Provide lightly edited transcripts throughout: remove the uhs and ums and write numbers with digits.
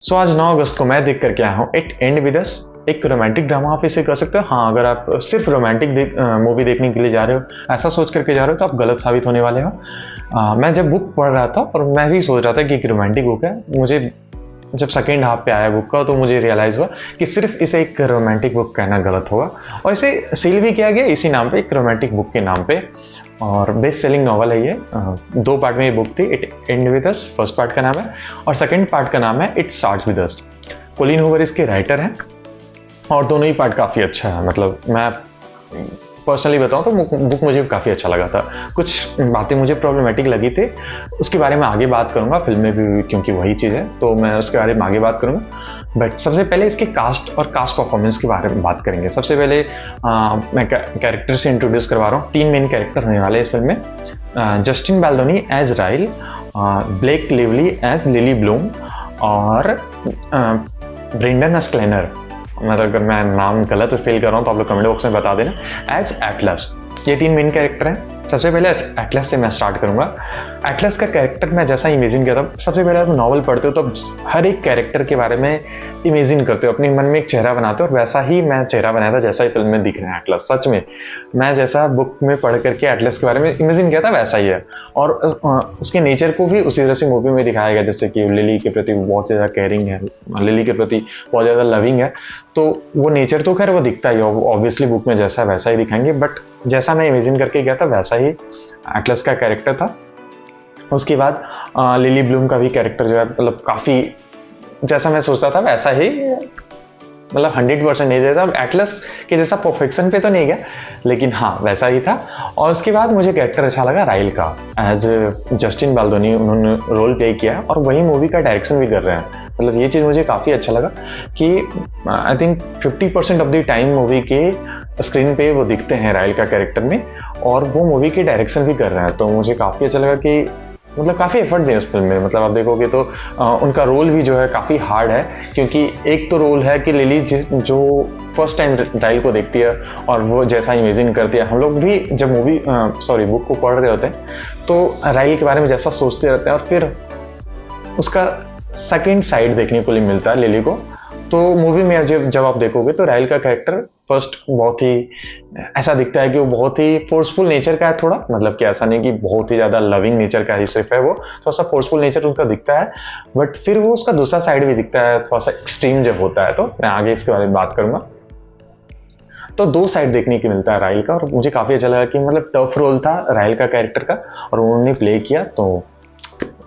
आज 9 अगस्त को मैं देख करके आया हूँ इट एंड विद अस। एक रोमांटिक ड्रामा आप इसे कर सकते हो। हाँ, अगर आप सिर्फ रोमांटिक मूवी देखने के लिए जा रहे हो, ऐसा सोच करके जा रहे हो, तो आप गलत साबित होने वाले हो। मैं जब बुक पढ़ रहा था और मैं भी सोच रहा था कि एक रोमांटिक बुक है, मुझे जब सेकेंड हाफ पे आया बुक का तो मुझे रियलाइज़ हुआ कि सिर्फ इसे एक रोमांटिक बुक कहना गलत होगा। और इसे सेल भी किया गया इसी नाम पे, एक रोमांटिक बुक के नाम पे। और बेस्ट सेलिंग नॉवल है ये। 2 पार्ट में ये बुक थी। It end with us first part का नाम है, और सेकेंड पार्ट का नाम है it starts with us. Colleen Hoover इसके राइटर हैं, और दोनों ही पार्ट काफ़ी अच्छा है। मतलब मैं पर्सनली बताऊं तो बुक मुझे काफ़ी अच्छा लगा था। कुछ बातें मुझे प्रॉब्लमेटिक लगी थी, उसके बारे में आगे बात करूंगा फिल्म में भी, क्योंकि वही चीज़ है, तो मैं उसके बारे में आगे बात करूंगा। बट सबसे पहले इसके कास्ट और कास्ट परफॉर्मेंस के बारे में बात करेंगे। सबसे पहले मैं कैरेक्टर से इंट्रोड्यूस करवा रहा हूँ। 3 मेन कैरेक्टर होने वाले इस फिल्म में। Justin Baldoni as Ryle, Blake Lively as Lily Bloom, और ब्रेंडन अस्क्लेनर, मतलब अगर मैं नाम गलत स्पेल कर रहा हूँ तो आप लोग कमेंट बॉक्स में बता देना, एज एटलस। ये 3 मेन कैरेक्टर हैं। सबसे पहले एटलस से मैं स्टार्ट करूंगा। एटलस का कैरेक्टर मैं जैसा इमेजिन किया था, सबसे पहले आप नॉवल पढ़ते हो तो हर एक कैरेक्टर के बारे में इमेजिन करते हो, अपने मन में एक चेहरा बनाते हो, और वैसा ही मैं चेहरा बनाया था जैसा ही फिल्म में दिख रहा है एटलस। सच में मैं जैसा बुक में पढ़ करके एटलस के बारे में इमेजिन किया था वैसा ही है, और उसके नेचर को भी उसी तरह से मूवी में दिखाया गया। जैसे कि लिली के प्रति बहुत ज़्यादा केयरिंग है, लिली के प्रति बहुत ज़्यादा लविंग है, तो वो नेचर तो खैर वो दिखता ही, ऑब्वियसली बुक में जैसा है वैसा ही दिखाएंगे, बट जैसा मैं इमेजिन करके गया था वैसा ही एटलस का कैरेक्टर था। उसके बाद लिली ब्लूम का भी कैरेक्टर जो है, मतलब काफ़ी जैसा मैं सोचता था वैसा ही, मतलब 100% नहीं देता, एटलस के जैसा परफेक्शन पे तो नहीं गया, लेकिन हाँ वैसा ही था। और उसके बाद मुझे कैरेक्टर अच्छा लगा राइल का, एज जस्टिन बाल्डोनी उन्होंने रोल प्ले किया, और वही मूवी का डायरेक्शन भी कर रहे हैं। मतलब ये चीज़ मुझे काफ़ी अच्छा लगा कि I think 50% of the time movie के स्क्रीन पे वो दिखते हैं राइल का कैरेक्टर में, और वो मूवी के डायरेक्शन भी कर रहे हैं। तो मुझे काफ़ी अच्छा लगा कि मतलब काफ़ी एफर्ट दिए उस फिल्म में। मतलब आप देखोगे तो उनका रोल भी जो है काफ़ी हार्ड है, क्योंकि एक तो रोल है कि लिली जो फर्स्ट टाइम राइल को देखती है और वो जैसा इमेजिन करती है, हम लोग भी जब बुक को पढ़ रहे होते हैं तो राइल के बारे में जैसा सोचते रहते हैं, और फिर उसका सेकेंड साइड देखने को मिलता है लिली को। तो मूवी में जब आप देखोगे तो राइल का कैरेक्टर फर्स्ट बहुत ही ऐसा दिखता है कि वो बहुत ही फोर्सफुल नेचर का है थोड़ा, मतलब कि ऐसा नहीं कि बहुत ही ज़्यादा लविंग नेचर का ही सिर्फ है, वो थोड़ा सा फोर्सफुल नेचर उनका दिखता है। बट फिर वो उसका दूसरा साइड भी दिखता है, थोड़ा सा एक्सट्रीम जब होता है, तो मैं आगे इसके बारे में बात करूंगा। तो 2 साइड देखने को मिलता है राइल का, और मुझे काफ़ी अच्छा लगा कि मतलब टफ रोल था राइल का कैरेक्टर का, और उन्होंने प्ले किया। तो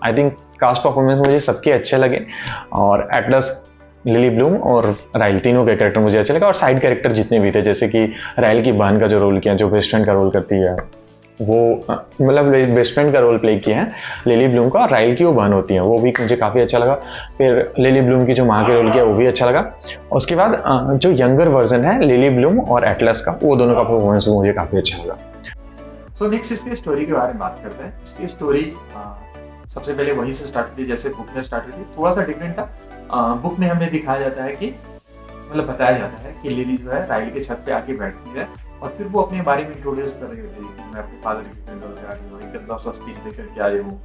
आई थिंक कास्ट परफॉर्मेंस मुझे सबके अच्छे लगे, और एटलस, लिली ब्लूम और राइल तीनों के कैरेक्टर मुझे अच्छे लगे। और साइड कैरेक्टर जितने भी थे, जैसे कि राइल की बहन का जो रोल किया, जो बेस्ट फ्रेंड का रोल करती है, वो मतलब बेस्ट फ्रेंड का रोल प्ले किया है लिली ब्लूम का, और राइल की वो बहन होती है, वो भी मुझे काफ़ी अच्छा लगा। फिर लिली ब्लूम की जो माँ के रोल किया वो भी अच्छा लगा। उसके बाद जो यंगर वर्जन है लिली ब्लूम और एटलस का, वो दोनों का परफॉर्मेंस भी मुझे काफ़ी अच्छा लगा। सो नेक्स्ट इसकी स्टोरी के बारे में बात करते हैं। इसकी स्टोरी सबसे पहले वहीं से स्टार्ट हुई जैसे बुक में स्टार्ट हुई थी, थोड़ा सा डिफरेंट था। बुक में हमें दिखाया जाता है कि मतलब बताया जाता है कि लिली जो है राइल के छत पे आके बैठती है, और फिर वो अपने बारे में इंट्रोड्यूस कर रही होती है कि मैं अपने फादर की फ्यूनरल से आई हूँ, एक गंदा सा स्पीच देकर के आई हूँ,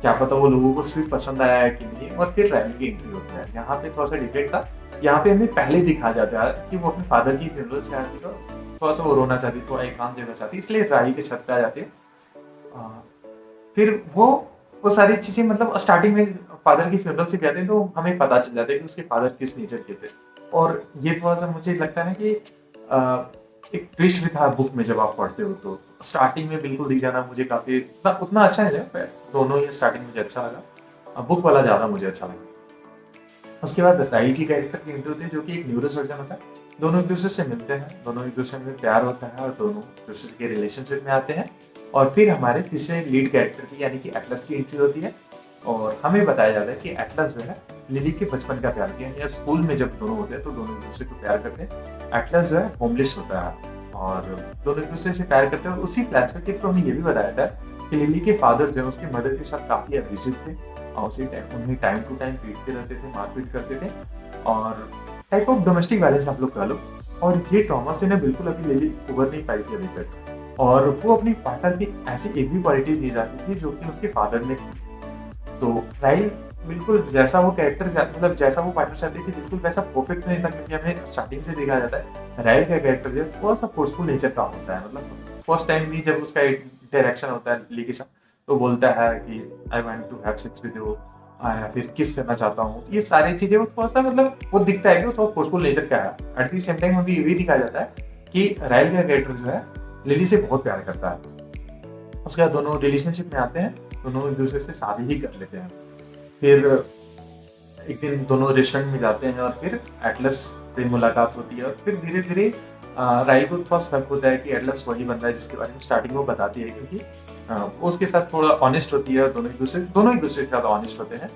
क्या पता वो लोगों को सिर्फ पसंद आया है कि नहीं। और फिर राइल की एंट्री होता है। यहाँ पे थोड़ा सा डिफरेंट था, यहाँ पे हमें पहले दिखाया जाता है कि वो अपने फादर की फ्यूनरल से आती है, थोड़ा सा वो रोना चाहती, थोड़ा एकांत जगह चाहती, इसलिए राइल के छत पे आ जाती है। फिर वो सारी चीजें, मतलब स्टार्टिंग में फादर की फ्यूनरल से जाते हैं तो हमें पता चल जाता है कि उसके फादर किस नेचर के थे। और ये थोड़ा सा मुझे लगता है ना कि एक ट्विस्ट भी था बुक में जब आप पढ़ते हो, तो स्टार्टिंग में बिल्कुल दिख जाना मुझे काफी उतना अच्छा नहीं लगा। दोनों ही स्टार्टिंग मुझे अच्छा लगा, बुक वाला ज्यादा मुझे अच्छा लगा। उसके बाद राइल की कैरेक्टर की एंट्री होती है, जो कि एक न्यूरो सर्जन होता है। दोनों एक दूसरे से मिलते हैं, दोनों एक दूसरे में प्यार होता है, और दोनों एक दूसरे के रिलेशनशिप में आते हैं। और फिर हमारे तीसरे लीड कैरेक्टर की यानी कि एटलस की एंट्री होती है, और हमें बताया जाता है कि एटलस जो है लिली के बचपन का प्यार किया, या स्कूल में जब दोनों होते हैं तो दोनों एक दूसरे को प्यार करते हैं। एटलस जो है होमलेस होता है, और दोनों एक दूसरे से प्यार करते हैं। और उसी फ्लैशबैक के थ्रू हमें ये भी बताया था कि लिली के फादर जो है उसके मदर के साथ काफी अभिजित थे, और उसी टाइम उन्हें टाइम टू टाइम पीटते रहते थे, मारपीट करते थे, और टाइप ऑफ डोमेस्टिक वायलेंस आप लोग कह लो। और ये ट्रॉमा से ना बिल्कुल अभी लिली उभर नहीं पाई थी अभी तक, और वो अपनी पार्टनर की ऐसी एक भी क्वालिटीज नहीं जाती थी जो कि उसके फादर ने की। तो राइल बिल्कुल जैसा वो कैरेक्टर मतलब जैसा वो पार्टनर चाहती थी बिल्कुल वैसा परफेक्ट नहीं था, क्योंकि हमें स्टार्टिंग से दिखाया जाता है राइल का कैरेक्टर जो है थोड़ा-सा फोर्सफुल नेचर का होता है। मतलब फर्स्ट टाइम भी जब उसका इंटरैक्शन होता है लिली के साथ, तो बोलता है कि I want to have sex with you, या फिर किस करना चाहता हूँ। ये सारी चीज़ें वो थोड़ा-सा मतलब वो दिखता है कि वो थोड़ा फोर्सफुल नेचर का है। एट द सेम टाइम हमें ये भी दिखाया जाता है कि राइल का कैरेक्टर जो है लिली से बहुत प्यार करता है। उसके बाद दोनों रिलेशनशिप में आते हैं, दोनों एक-दूसरे से शादी ही कर लेते हैं। फिर एक दिन दोनों रेस्टोरेंट में जाते हैं और फिर एटलस से मुलाकात होती है और फिर धीरे-धीरे राइल को थोड़ा शक होता है कि एटलस वही बंदा है जिसके बारे में स्टार्टिंग में वो बताती है, क्योंकि वो उसके साथ थोड़ा ऑनेस्ट होती है और दोनों एक दूसरे के साथ ऑनेस्ट होते हैं।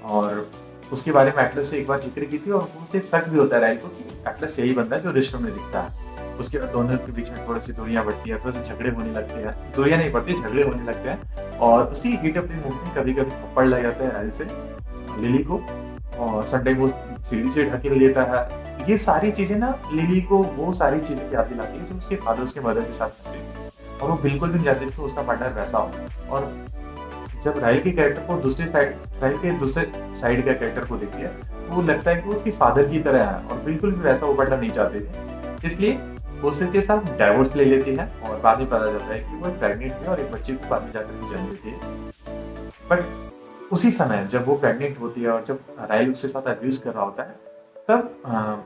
और उसके बारे में एटलस से एक बार जिक्र की थी और उसे शक भी होता है राइल को कि एटलस यही बंदा है जो रेस्टोरेंट में दिखता है। उसके बाद दोनों के बीच में थोड़ी-सी दूरियाँ बढ़ती हैं, थोड़े-से झगड़े होने लगते हैं। दूरियाँ नहीं बढ़ती, झगड़े होने लगते हैं और उसी हीट ऑफ द मोमेंट में कभी-कभी थप्पड़ लग जाता है राइल से लिली को, और समटाइम वो सीढ़ी से ढकेल लेता है। ये सारी चीज़ें ना लिली को वो सारी चीज़ें याद दिलाती है जो उसके फादर उसके मदर के साथ करते थे, और वो बिल्कुल भी नहीं चाहती कि उसका पार्टनर वैसा हो। और जब राइल के कैरेक्टर को राइल के दूसरे साइड का कैरेक्टर को देखती है, तो वो लगता है कि वो उसके फादर की तरह है और बिल्कुल भी वैसा वो पार्टनर नहीं चाहते थे। इसलिए वो उसके साथ डाइवोर्स ले लेती है और बाद में पता चलता है कि वो प्रेग्नेंट है और एक बच्चे को बाद में जाकर के जन्म देती है। बट उसी समय जब वो प्रेग्नेंट होती है और जब राइल उसके साथ अब्यूज़ कर रहा होता है, तब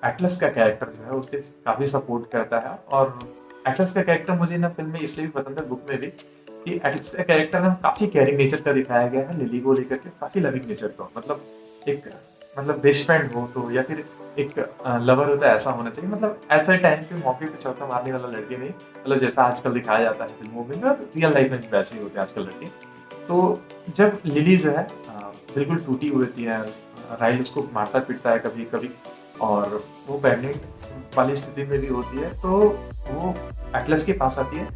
एटलस का कैरेक्टर जो है उसे काफ़ी सपोर्ट करता है। और एटलस का कैरेक्टर मुझे ना फ़िल्म में इसलिए भी पसंद है, बुक में भी, कि एटलस का कैरेक्टर ना काफ़ी केयरिंग नेचर का दिखाया गया है लिली को लेकर के, काफ़ी लविंग नेचर का। मतलब एक बेस्ट फ्रेंड हो तो, या फिर एक लवर होता है ऐसा होना चाहिए। मतलब ऐसे टाइम पे मौके पे चौका मारने वाला लड़की नहीं, मतलब जैसा आजकल दिखाया जाता है फ़िल्मों में और रियल लाइफ़ में भी वैसे ही होते हैं आजकल लड़के। तो जब लिली जो है बिल्कुल टूटी हुई होती है, राइल उसको मारता-पीटता है कभी-कभी और वो प्रेग्नेंट वाली स्थिति में भी होती है, तो वो एटलस के पास आती है।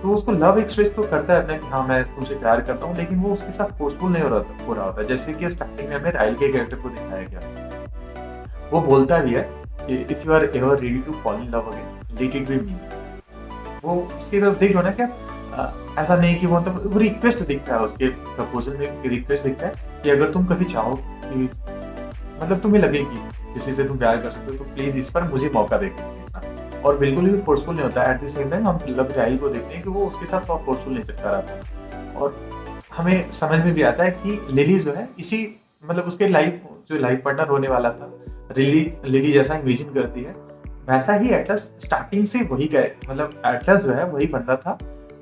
तो उसको लव एक्सप्रेस तो करता है अपना कि हाँ, मैं तुमसे प्यार करता हूँ, लेकिन वो उसके साथ फोर्सफुल नहीं हो रहा होता है। जैसे कि स्टार्टिंग में हमें राइल के कैरेक्टर को दिखाया गया। वो बोलता भी है कि if you are ever ready to fall in love again, let it be me. वो उसकी तरफ देखो ना, क्या ऐसा नहीं कि वो मतलब वो रिक्वेस्ट दिखता है, उसके प्रपोजल में एक रिक्वेस्ट दिखता है कि अगर तुम कभी चाहो कि मतलब तुम्हें लगे कि किसी से तुम प्यार कर सकते हो, तो प्लीज इस पर मुझे मौका देना। और बिल्कुल भी फोर्सफुल नहीं होता है। एट द सेम टाइम हम लव राइल को देखते हैं कि वो उसके साथ बहुत फोर्सफुल नहीं करता रहता है। और हमें समझ में भी आता है कि लिली जो है इसी मतलब उसके लाइफ पार्टनर होने वाला था, लिली जैसा इमेजिन करती है, वैसा ही एटलस स्टार्टिंग से वही मतलब एटलस जो है वही बंदा था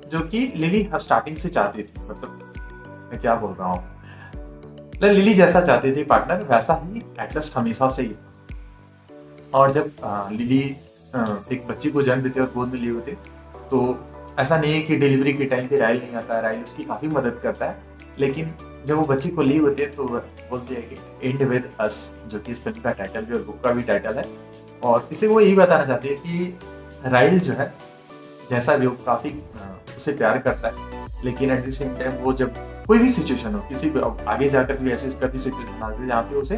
जो कि लिली स्टार्टिंग से चाहती थी। मतलब मैं क्या बोल रहा हूँ, लिली जैसा चाहती थी पार्टनर, वैसा ही एटलस हमेशा से ही। और जब लिली एक बच्ची को जन्म देती है और गोद में लिए होते, तो ऐसा नहीं है कि डिलीवरी के टाइम पे राइल नहीं आता है, राइल उसकी काफ़ी मदद करता है। लेकिन जब वो बच्ची को ली होती है तो बोलती है कि एंड विद अस, जो कि इस फिल्म का टाइटल भी और बुक का भी टाइटल है। और इसे वो यही बताना चाहती है कि राइल जो है जैसा भी वो काफ़ी उसे प्यार करता है, लेकिन एट द सेम टाइम वो जब कोई भी सिचुएशन हो, किसी भी आगे जाकर भी ऐसी कभी सिचुएशन आती है जहाँ पे उसे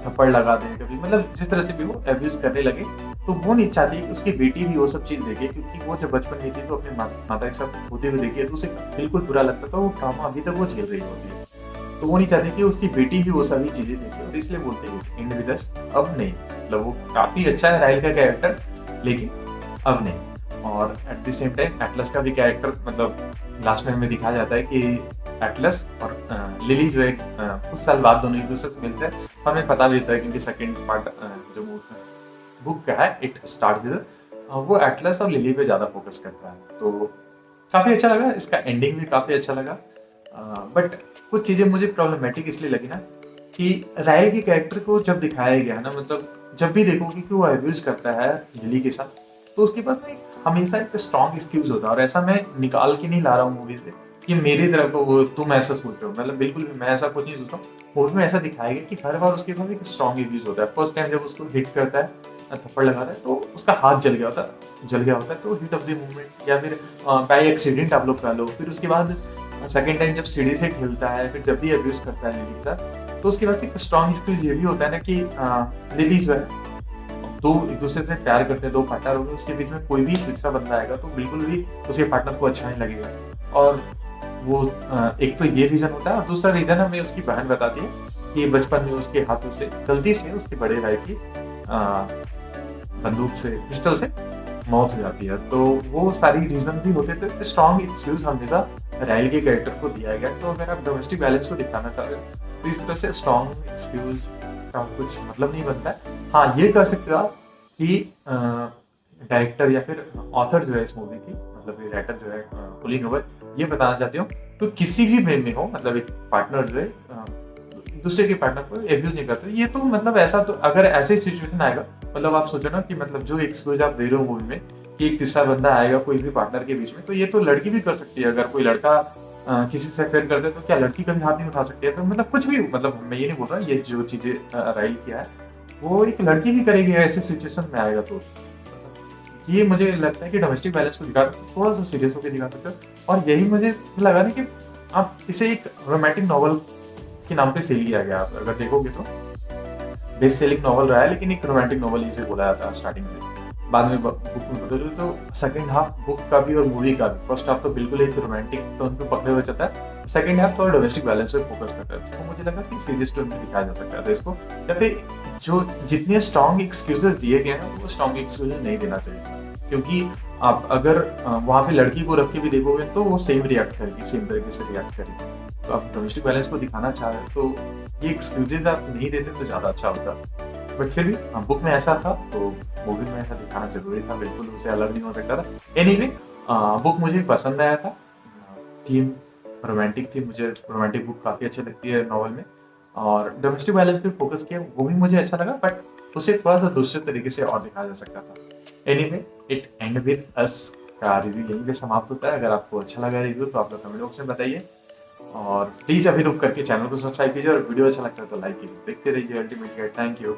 थप्पड़ लगा दे, कभी मतलब जिस तरह से भी वो अब्यूज करने लगे, तो वो नहीं चाहती कि उसकी बेटी भी वो सब चीज़ देखे, क्योंकि वो जब बचपन में थी तो अपने माता के साथ होते हुए देखी है, तो उसे बिल्कुल बुरा लगता था। वो ट्रॉमा अभी तक वो झेल रही होती है, तो वो नहीं चाहती कि उसकी बेटी भी वो सभी चीज़ें देखे, और इसलिए बोलते हैं एंड विद अस, अब नहीं। मतलब वो काफ़ी अच्छा है राइल का कैरेक्टर, लेकिन अब नहीं। और at the same time Atlas का भी कैरेक्टर, मतलब लास्ट में हमें दिखाया जाता है कि एटलस और लिली जो है कुछ साल बाद दोनों एक दूसरे से मिलते हैं। हमें पता भी होता है क्योंकि सेकंड पार्ट जो बुक का है इट स्टार्ट विद, वो एटलस और लिली पे ज़्यादा फोकस करता है। तो काफ़ी अच्छा लगा, इसका एंडिंग भी काफ़ी अच्छा लगा। बट कुछ चीज़ें मुझे प्रॉब्लमेटिक इसलिए लगी ना कि राइल के कैरेक्टर को जब दिखाया गया ना, मतलब जब भी देखोगे कि वो अब्यूज करता है लिली के साथ, तो उसके पास ना हमेशा एक स्ट्रॉन्ग एक्सक्यूज होता है। और ऐसा मैं निकाल के नहीं ला रहा हूँ मूवी से कि मेरी तरह को वो तुम ऐसा सोच रहे हो, मतलब बिल्कुल भी मैं ऐसा कुछ नहीं सोचता हूँ। मूवी में ऐसा दिखाया गया कि हर बार उसके पास एक स्ट्रॉन्ग एक्सक्यूज होता है। फर्स्ट टाइम जब उसको हिट करता है, थप्पड़ लगाता है, तो उसका हाथ जल गया होता है, तो हिट ऑफ द मूवमेंट या फिर बाई एक्सीडेंट आप लोग कह लो। फिर उसके बाद सेकेंड टाइम जब सीढ़ी से खेलता है, फिर जब भी अब्यूज करता है लिली के साथ, तो उसके बाद एक स्ट्रॉन्ग एक्सक्यूज ये भी होता है ना कि लिली जो है, दो एक दूसरे से प्यार करते हैं, दो पार्टनर होंगे, उसके बीच में कोई भी तीसरा बंदा आएगा तो बिल्कुल भी उसके पार्टनर को अच्छा नहीं लगेगा। और वो एक तो ये रीज़न होता है और दूसरा रीज़न हमें उसकी बहन बताती है कि बचपन में उसके हाथों से गलती से उसके बड़े भाई की बंदूक से, पिस्टल से मौत हो जाती है। तो वो सारी रीज़न भी होते थे। स्ट्रॉन्ग एक्सक्यूज़ हमेशा राइल के कैरेक्टर को दिया गया। तो अगर आप डोमेस्टिक वायलेंस को दिखाना चाह रहे हो तो इस तरह से स्ट्रॉन्ग एक्सक्यूज़ का कुछ मतलब नहीं बनता है। हाँ, ये कर सकते हो आप कि डायरेक्टर या फिर ऑथर जो है इस मूवी की, मतलब ये राइटर जो है पुलिंग ओवर, ये बताना चाहती हूँ तो किसी भी वे में हो, मतलब एक पार्टनर जो है दूसरे के पार्टनर को एब्यूज नहीं करते। ये तो मतलब ऐसा, तो अगर ऐसे सिचुएशन आएगा, मतलब आप सोचो ना कि मतलब जो एक्सक्यूज आप दे रहे हो मूवी में कि एक तीसरा बंदा आएगा कोई भी पार्टनर के बीच में, तो ये तो लड़की भी कर सकती है। अगर कोई लड़का किसी से अफेयर करते तो क्या लड़की कभी हाथ नहीं उठा सकती है? तो मतलब कुछ भी, मतलब मैं ये नहीं बोल रहा, ये जो चीजें राइल किया है वो एक लड़की भी करेगी ऐसे सिचुएशन में आएगा। तो ये मुझे लगता है कि डोमेस्टिक वायलेंस को दिखा थोड़ा सा सीरियस होकर दिखा सकते हो। और यही मुझे लगा नहीं कि आप इसे एक रोमांटिक नॉवल के नाम पे सेल किया गया। आप अगर देखोगे तो बेस्ट सेलिंग नॉवल रहा है, लेकिन एक रोमांटिक नॉवल इसे बोला जाता है स्टार्टिंग में। बाद में बुक में बदलो तो सेकंड हाफ बुक का भी और मूवी का भी, फर्स्ट हाफ तो बिल्कुल एक रोमांटिक टोन पे पकड़े हुए चलता है, सेकंड हाफ थोड़ा डोमेस्टिक वायलेंस पे फोकस करता है। तो मुझे लगा कि सीरियस टोन पे दिखाया जा सकता है इसको, या फिर जो जितने स्ट्रॉन्ग एक्सक्यूजेस दिए गए हैं वो स्ट्रॉन्ग एक्सक्यूजेस नहीं देना चाहिए। क्योंकि आप अगर वहाँ पे लड़की को रख के भी देखोगे तो वो सेम रिएक्ट करेगी, सेम तरीके से रिएक्ट करेगी। तो आप डोमेस्टिक वायलेंस को दिखाना चाह रहे हो तो ये एक्सक्यूजेज आप नहीं देते तो ज़्यादा अच्छा होता। बट फिर भी बुक में ऐसा था तो मूवी में ऐसा दिखाना जरूरी था, बिल्कुल उसे अलग नहीं हो सकता था। एनीवे बुक मुझे पसंद आया था, थीम रोमांटिक थी, मुझे रोमांटिक बुक काफ़ी अच्छी लगती है नॉवल में, और डोमेस्टिक वायलेंस पे फोकस किया वो भी मुझे अच्छा लगा, बट उसे थोड़ा सा दूसरे तरीके से और दिखाया जा सकता था। एनीवे इट एंड विद अस का रिव्यू यहीं पे समाप्त होता है। अगर आपको अच्छा लगा रिव्यू तो आप लोग कमेंट बॉक्स में बताइए, और प्लीज़ अभी रुक करके चैनल को सब्सक्राइब कीजिए, और वीडियो अच्छा लगता है तो लाइक कीजिए। देखते रहिए अल्टीमेट गाइड। Thank you.